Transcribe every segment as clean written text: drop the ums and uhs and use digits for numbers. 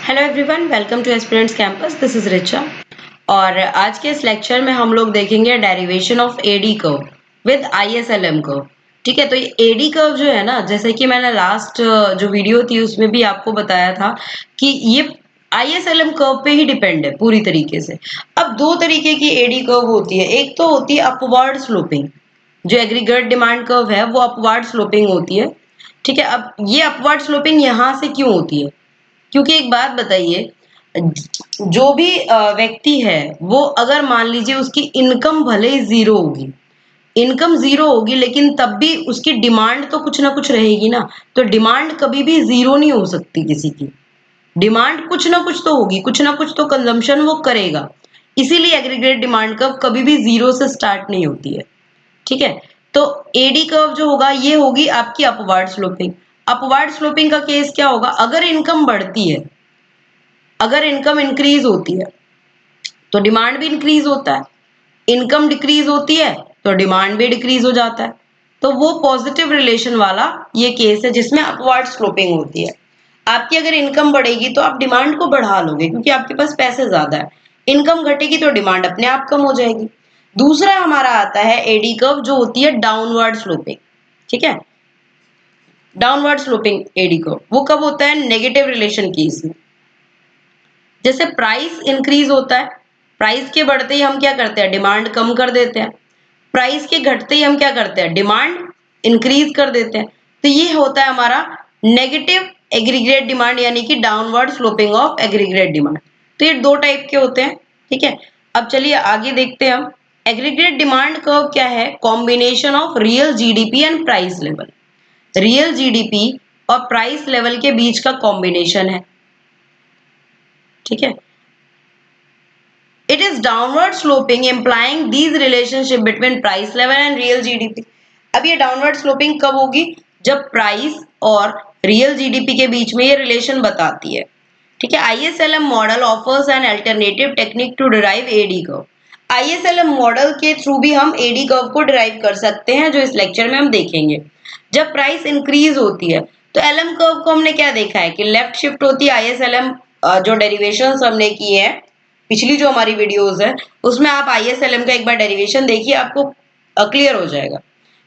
Hello everyone, welcome to aspirants campus. This is Richa और आज के इस लेक्चर में हम लोग देखेंगे derivation of AD curve with ISLM curve. ठीक है, तो ये एडी कर्व जो है ना, जैसे कि मैंने लास्ट जो वीडियो थी उसमें भी आपको बताया था कि ये आईएसएलएम कर्व पे ही डिपेंड है पूरी तरीके से। अब दो तरीके की एडी कर्व होती है, एक तो होती है अपवर्ड स्लोपिंग, जो एग्रीगेट डिमांड कर्व है वो अपवर्ड स्लोपिंग होती है। ठीक है, अब ये अपवर्ड स्लोपिंग यहाँ से क्यों होती है? क्योंकि एक बात बताइए, जो भी व्यक्ति है वो अगर मान लीजिए उसकी इनकम भले ही जीरो होगी, इनकम जीरो होगी लेकिन तब भी उसकी डिमांड तो कुछ ना कुछ रहेगी ना। तो डिमांड कभी भी जीरो नहीं हो सकती किसी की। डिमांड कुछ ना कुछ तो होगी, कुछ ना कुछ तो कंजम्पशन वो करेगा। इसीलिए एग्रीगेट डिमांड कर्व कभी भी जीरो से स्टार्ट नहीं होती है। ठीक है, तो एडी कर्व जो होगा ये होगी आपकी अपवर्ड स्लोपिंग। अपवर्ड स्लोपिंग का केस क्या होगा? अगर इनकम बढ़ती है, अगर इनकम इंक्रीज होती है तो डिमांड भी इंक्रीज होता है, इनकम डिक्रीज होती है तो डिमांड भी डिक्रीज हो जाता है। तो वो पॉजिटिव रिलेशन वाला ये केस है जिसमें अपवर्ड स्लोपिंग होती है। आपकी अगर इनकम बढ़ेगी तो आप डिमांड को बढ़ा लोगे क्योंकि आपके पास पैसे ज्यादा है। इनकम घटेगी तो डिमांड अपने आप कम हो जाएगी। दूसरा हमारा आता है एडी कर्व, जो होती है डाउनवर्ड स्लोपिंग। ठीक है, डाउनवर्ड स्लोपिंग एडी कर्व वो कब होता है? नेगेटिव रिलेशन केस में। जैसे प्राइस इंक्रीज होता है, प्राइस के बढ़ते ही हम क्या करते हैं? डिमांड कम कर देते हैं। प्राइस के घटते ही हम क्या करते हैं? डिमांड इंक्रीज कर देते हैं। तो ये होता है हमारा नेगेटिव एग्रीगेट डिमांड, यानी कि downward sloping of aggregate demand. तो ये दो टाइप के होते हैं। ठीक है, अब चलिए आगे देखते हैं हम। एग्रीगेट डिमांड कर्व क्या है? Combination of real GDP and price level. Real GDP और प्राइस लेवल के बीच का कॉम्बिनेशन है। ठीक है, it is downward sloping implying these relationship between price level and real GDP। अब ये डाउनवर्ड स्लोपिंग कब होगी? जब प्राइस और रियल जीडीपी के बीच में ये रिलेशन बताती है। ठीक है, ISLM model offers an alternative technique to derive AD curve. ISLM model के थ्रू भी हम एडी कर्व को डिराइव कर सकते हैं, जो इस लेक्चर में हम देखेंगे। जब प्राइस इंक्रीज होती है तो एलएम कर्व को हमने क्या देखा है कि लेफ्ट शिफ्ट होती है। आईएसएलएम जो डेरिवेशंस हमने की है पिछली जो हमारी वीडियोस है उसमें आप आईएसएलएम का एक बार डेरिवेशन देखिए, आपको क्लियर हो जाएगा।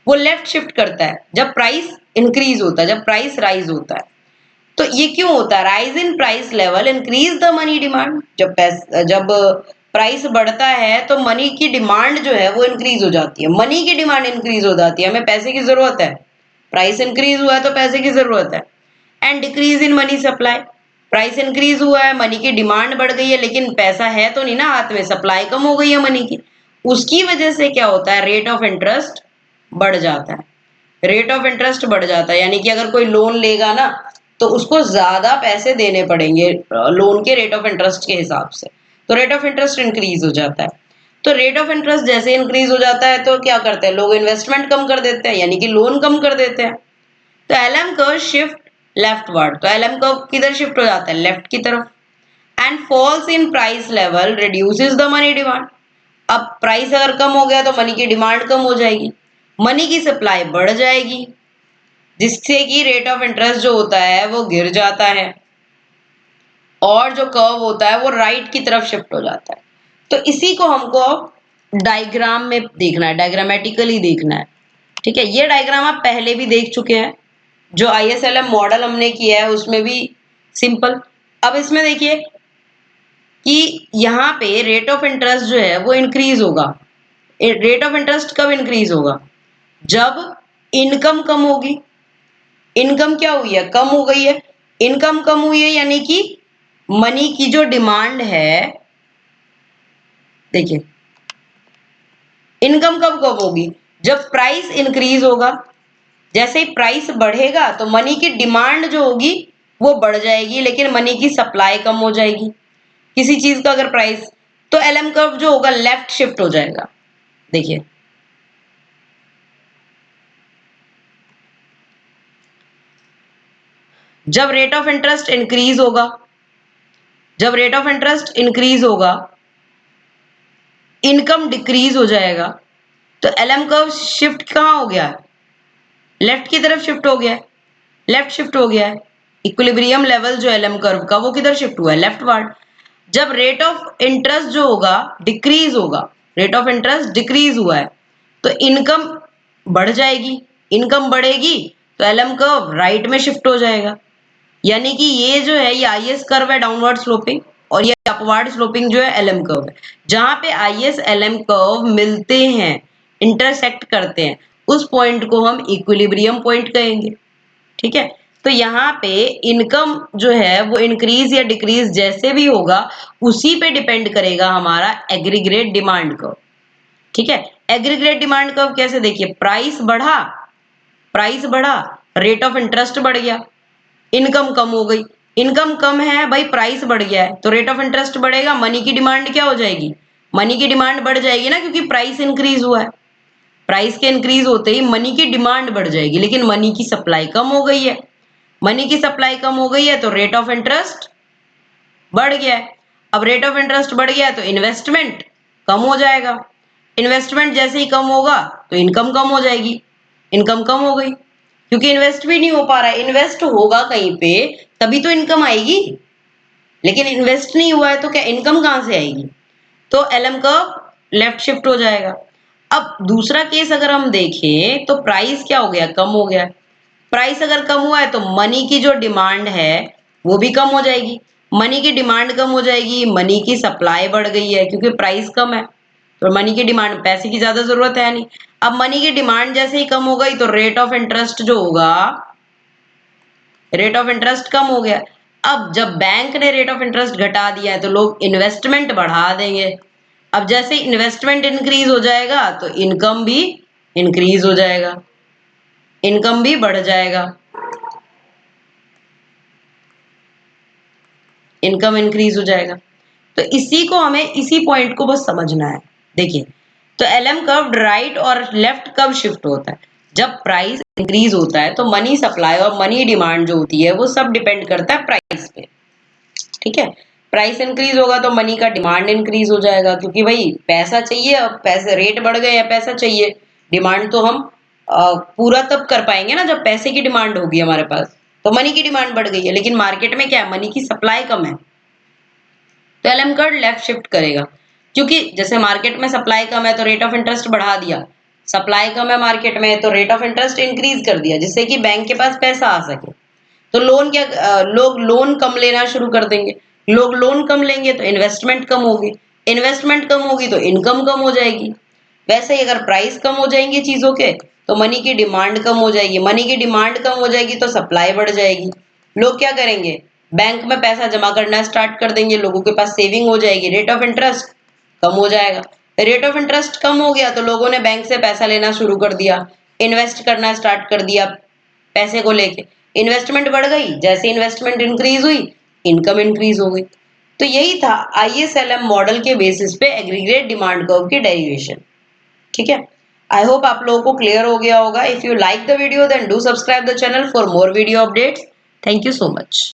वो लेफ्ट शिफ्ट करता है जब प्राइस इंक्रीज होता है, जब प्राइस राइज होता है। तो ये क्यों होता है? Rise in price level increase the money demand. जब प्राइस बढ़ता है तो मनी की डिमांड जो है वो इंक्रीज हो जाती है। मनी की डिमांड इंक्रीज हो जाती है, हमें पैसे की जरूरत है। प्राइस इंक्रीज हुआ है तो पैसे की जरूरत है। And decrease in money supply. Price increase हुआ है, मनी की डिमांड बढ़ गई है, लेकिन पैसा है तो नहीं ना हाथ में, सप्लाई कम हो गई है मनी की। उसकी वजह से क्या होता है? रेट ऑफ इंटरेस्ट बढ़ जाता है। रेट ऑफ इंटरेस्ट बढ़ जाता है यानी कि अगर कोई लोन लेगा ना तो उसको ज्यादा पैसे देने पड़ेंगे लोन के रेट ऑफ इंटरेस्ट के हिसाब से। तो रेट ऑफ इंटरेस्ट इंक्रीज हो जाता है। तो रेट ऑफ इंटरेस्ट जैसे इंक्रीज हो जाता है तो क्या करते हैं लोग? इन्वेस्टमेंट कम कर देते हैं, यानी कि लोन कम कर देते हैं। तो एलएम कर्व शिफ्ट लेफ्टवर्ड, तो एलएम कर्व किधर शिफ्ट हो जाता है? लेफ्ट की तरफ। And falls in price level reduces the money demand. अब प्राइस अगर कम हो गया तो मनी की डिमांड कम हो जाएगी, मनी की सप्लाई बढ़ जाएगी, जिससे कि रेट ऑफ इंटरेस्ट जो होता है वो गिर जाता है और जो कर्व होता है वो राइट की तरफ शिफ्ट हो जाता है। तो इसी को हमको अब डायग्राम में देखना है, डायग्रामेटिकली देखना है। ठीक है, ये डायग्राम आप पहले भी देख चुके हैं, जो आईएसएलएम मॉडल हमने किया है उसमें भी सिंपल। अब इसमें देखिए कि यहाँ पे रेट ऑफ इंटरेस्ट जो है वो इंक्रीज होगा। रेट ऑफ इंटरेस्ट कब इंक्रीज होगा? जब इनकम कम होगी। इनकम क्या हुई है? कम हो गई है। इनकम कम हुई है यानी कि मनी की जो डिमांड है, देखिए इनकम कब कब होगी? जब प्राइस इंक्रीज होगा। जैसे ही प्राइस बढ़ेगा तो मनी की डिमांड जो होगी वो बढ़ जाएगी, लेकिन मनी की सप्लाई कम हो जाएगी किसी चीज का अगर प्राइस। तो एलएम कर्व जो होगा लेफ्ट शिफ्ट हो जाएगा। देखिए जब रेट ऑफ इंटरेस्ट इंक्रीज होगा, जब रेट ऑफ इंटरेस्ट इंक्रीज होगा इनकम डिक्रीज हो जाएगा। तो एलएम कर्व शिफ्ट कहाँ हो गया? लेफ्ट की तरफ शिफ्ट हो गया है। लेफ्ट शिफ्ट हो गया है, इक्विलिब्रियम लेवल जो एलएम कर्व का वो किधर शिफ्ट हुआ है, लेफ्टवर्ड। जब रेट ऑफ इंटरेस्ट जो होगा डिक्रीज होगा, रेट ऑफ इंटरेस्ट डिक्रीज हुआ है तो इनकम बढ़ जाएगी, इनकम बढ़ेगी तो एलएम कर्व राइट में शिफ्ट हो जाएगा। यानी कि ये जो है ये आईएस कर्व है डाउनवर्ड स्लोपिंग, और ये अपवर्ड स्लोपिंग जो है एलएम कर्व है। जहां पे आईएस एलएम कर्व मिलते हैं, इंटरसेक्ट करते हैं, उस पॉइंट को हम इक्विलिब्रियम पॉइंट कहेंगे। ठीक है, तो यहाँ पे इनकम जो है वो इंक्रीज या डिक्रीज जैसे भी होगा उसी पे डिपेंड करेगा हमारा एग्रीग्रेट डिमांड कर्व। ठीक है, एग्रीग्रेट डिमांड कर्व कैसे, देखिए प्राइस बढ़ा, रेट ऑफ इंटरेस्ट बढ़ गया, इनकम कम हो गई, इनकम कम है भाई, प्राइस बढ़ गया है तो रेट ऑफ इंटरेस्ट बढ़ेगा, मनी की डिमांड क्या हो जाएगी, मनी की डिमांड बढ़ जाएगी ना, क्योंकि प्राइस इंक्रीज हुआ है। प्राइस के इंक्रीज होते ही मनी की डिमांड बढ़ जाएगी, लेकिन मनी की सप्लाई कम हो गई है, मनी की सप्लाई कम हो गई है तो रेट ऑफ इंटरेस्ट बढ़ गया है। अब रेट ऑफ इंटरेस्ट बढ़ गया तो इन्वेस्टमेंट कम हो जाएगा, इन्वेस्टमेंट जैसे ही कम होगा तो इनकम कम हो जाएगी, इनकम कम हो गई क्योंकि इन्वेस्ट भी नहीं हो पा रहा है, इन्वेस्ट होगा कहीं पे तभी तो इनकम आएगी, लेकिन इन्वेस्ट नहीं हुआ है तो क्या इनकम कहां से आएगी, तो एलएम कर्व लेफ्ट शिफ्ट हो जाएगा। अब दूसरा केस अगर हम देखें तो प्राइस क्या हो गया, कम हो गया, प्राइस अगर कम हुआ है तो मनी की जो डिमांड है वो भी कम हो जाएगी, मनी की डिमांड कम हो जाएगी, मनी की सप्लाई बढ़ गई है क्योंकि प्राइस कम है तो मनी की डिमांड, पैसे की ज्यादा जरूरत है नहीं। अब मनी की डिमांड जैसे ही कम हो गई तो रेट ऑफ इंटरेस्ट जो होगा, रेट ऑफ इंटरेस्ट कम हो गया। अब जब बैंक ने रेट ऑफ इंटरेस्ट घटा दिया है तो लोग इन्वेस्टमेंट बढ़ा देंगे, अब जैसे इन्वेस्टमेंट इंक्रीज हो जाएगा तो इनकम भी इंक्रीज हो जाएगा, इनकम भी बढ़ जाएगा, इनकम इंक्रीज हो जाएगा। तो इसी को हमें, इसी पॉइंट को बस समझना है। देखिए, तो एलएम कर्व राइट और लेफ्ट कब शिफ्ट होता है, जब प्राइस इंक्रीज होता है तो मनी सप्लाई और मनी डिमांड जो होती है वो सब डिपेंड करता है प्राइस पे। ठीक है, प्राइस इंक्रीज होगा तो मनी का डिमांड इंक्रीज हो जाएगा क्योंकि भाई पैसा चाहिए, अब पैसे रेट बढ़ गए हैं, पैसा चाहिए, डिमांड तो हम पूरा तब कर पाएंगे ना जब पैसे की डिमांड होगी हमारे पास, तो मनी की डिमांड बढ़ गई है, लेकिन मार्केट में क्या है, मनी की सप्लाई कम है तो एलएम कर्व लेफ्ट शिफ्ट करेगा, क्योंकि जैसे मार्केट में सप्लाई कम है तो रेट ऑफ इंटरेस्ट बढ़ा दिया, सप्लाई कम है मार्केट में तो रेट ऑफ इंटरेस्ट इंक्रीज कर दिया जिससे कि बैंक के पास पैसा आ सके, तो लोन क्या, लोग लोन कम लेना शुरू कर देंगे, लोग लोन कम लेंगे तो इन्वेस्टमेंट कम होगी, इन्वेस्टमेंट कम होगी तो इनकम कम हो जाएगी। वैसे ही अगर प्राइस कम हो जाएंगे चीजों के तो मनी की डिमांड कम हो जाएगी, मनी की डिमांड कम हो जाएगी तो सप्लाई बढ़ जाएगी, लोग क्या करेंगे, बैंक में पैसा जमा करना स्टार्ट कर देंगे, लोगों के पास सेविंग हो जाएगी, रेट ऑफ इंटरेस्ट कम हो जाएगा, रेट ऑफ इंटरेस्ट कम हो गया तो लोगों ने बैंक से पैसा लेना शुरू कर दिया, इन्वेस्ट करना स्टार्ट कर दिया पैसे को लेके, इन्वेस्टमेंट बढ़ गई, जैसे इन्वेस्टमेंट इंक्रीज हुई इनकम इंक्रीज हो गई। तो यही था आईएसएलएम मॉडल के बेसिस पे एग्रीगेट डिमांड कर्व की डेरिवेशन। ठीक है, आई होप आप लोगों को क्लियर हो गया होगा। If you like the video then do subscribe the channel for more video updates. Thank you so much.